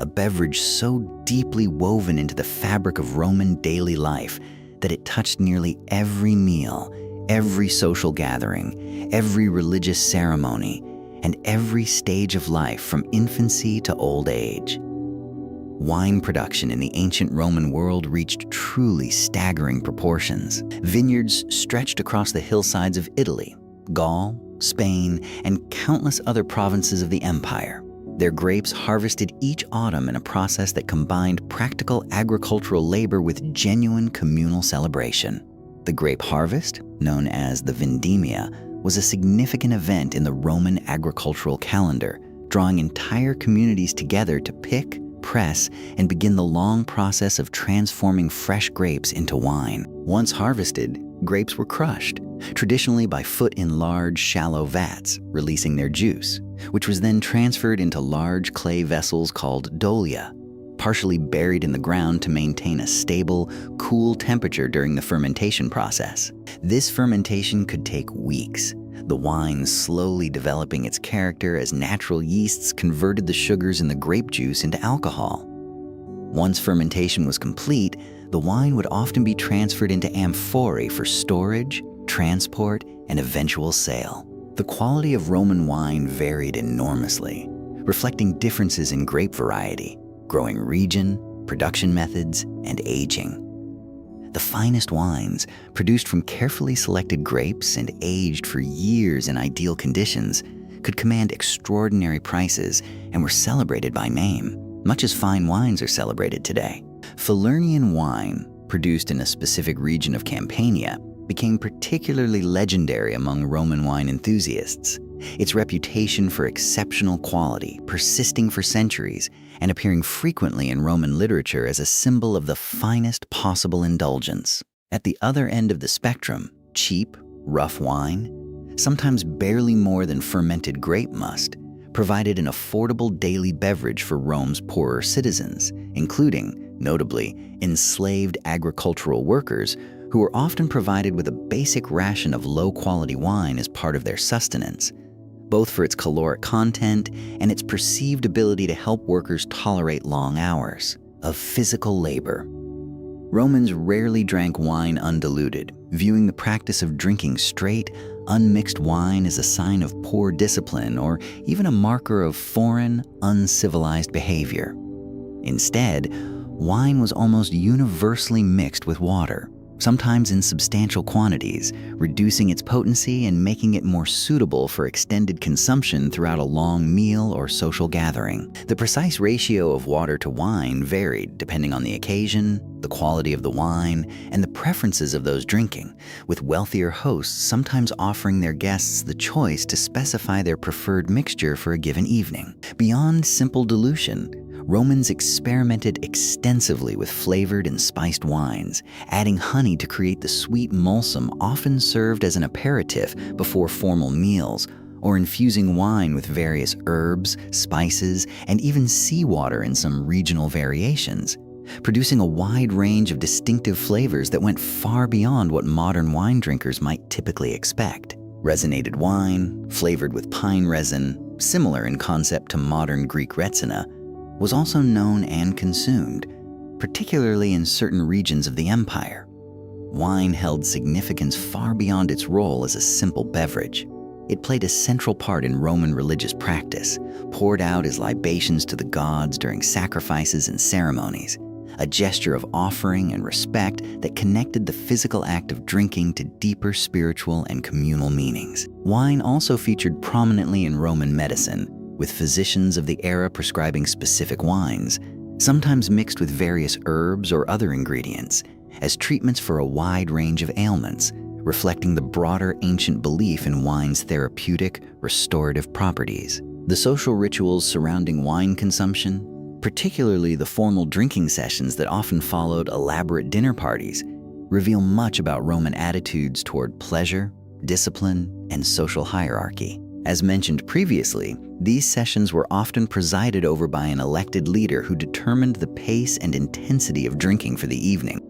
a beverage so deeply woven into the fabric of Roman daily life that it touched nearly every meal, every social gathering, every religious ceremony, and every stage of life from infancy to old age. Wine production in the ancient Roman world reached truly staggering proportions. Vineyards stretched across the hillsides of Italy, Gaul, Spain, and countless other provinces of the empire. Their grapes harvested each autumn in a process that combined practical agricultural labor with genuine communal celebration. The grape harvest, known as the vendimia, was a significant event in the Roman agricultural calendar, drawing entire communities together to pick, press, and begin the long process of transforming fresh grapes into wine. Once harvested, grapes were crushed, traditionally by foot in large, shallow vats, releasing their juice, which was then transferred into large clay vessels called dolia, partially buried in the ground to maintain a stable, cool temperature during the fermentation process. This fermentation could take weeks, the wine slowly developing its character as natural yeasts converted the sugars in the grape juice into alcohol. Once fermentation was complete, the wine would often be transferred into amphorae for storage, transport, and eventual sale. The quality of Roman wine varied enormously, reflecting differences in grape variety, growing region, production methods, and aging. The finest wines, produced from carefully selected grapes and aged for years in ideal conditions, could command extraordinary prices and were celebrated by name, much as fine wines are celebrated today. Falernian wine, produced in a specific region of Campania, became particularly legendary among Roman wine enthusiasts. Its reputation for exceptional quality, persisting for centuries, and appearing frequently in Roman literature as a symbol of the finest possible indulgence. At the other end of the spectrum, cheap, rough wine, sometimes barely more than fermented grape must, provided an affordable daily beverage for Rome's poorer citizens, including, notably, enslaved agricultural workers who were often provided with a basic ration of low-quality wine as part of their sustenance, both for its caloric content and its perceived ability to help workers tolerate long hours of physical labor. Romans rarely drank wine undiluted, viewing the practice of drinking straight, unmixed wine as a sign of poor discipline or even a marker of foreign, uncivilized behavior. Instead, wine was almost universally mixed with water, sometimes in substantial quantities, reducing its potency and making it more suitable for extended consumption throughout a long meal or social gathering. The precise ratio of water to wine varied depending on the occasion, the quality of the wine, and the preferences of those drinking, with wealthier hosts sometimes offering their guests the choice to specify their preferred mixture for a given evening. Beyond simple dilution, Romans experimented extensively with flavored and spiced wines, adding honey to create the sweet mulsum often served as an aperitif before formal meals, or infusing wine with various herbs, spices, and even seawater in some regional variations, producing a wide range of distinctive flavors that went far beyond what modern wine drinkers might typically expect. Resinnated wine, flavored with pine resin, similar in concept to modern Greek retsina, was also known and consumed, particularly in certain regions of the empire. Wine held significance far beyond its role as a simple beverage. It played a central part in Roman religious practice, poured out as libations to the gods during sacrifices and ceremonies, a gesture of offering and respect that connected the physical act of drinking to deeper spiritual and communal meanings. Wine also featured prominently in Roman medicine, with physicians of the era prescribing specific wines, sometimes mixed with various herbs or other ingredients, as treatments for a wide range of ailments, reflecting the broader ancient belief in wine's therapeutic, restorative properties. The social rituals surrounding wine consumption, particularly the formal drinking sessions that often followed elaborate dinner parties, reveal much about Roman attitudes toward pleasure, discipline, and social hierarchy. As mentioned previously, these sessions were often presided over by an elected leader who determined the pace and intensity of drinking for the evening.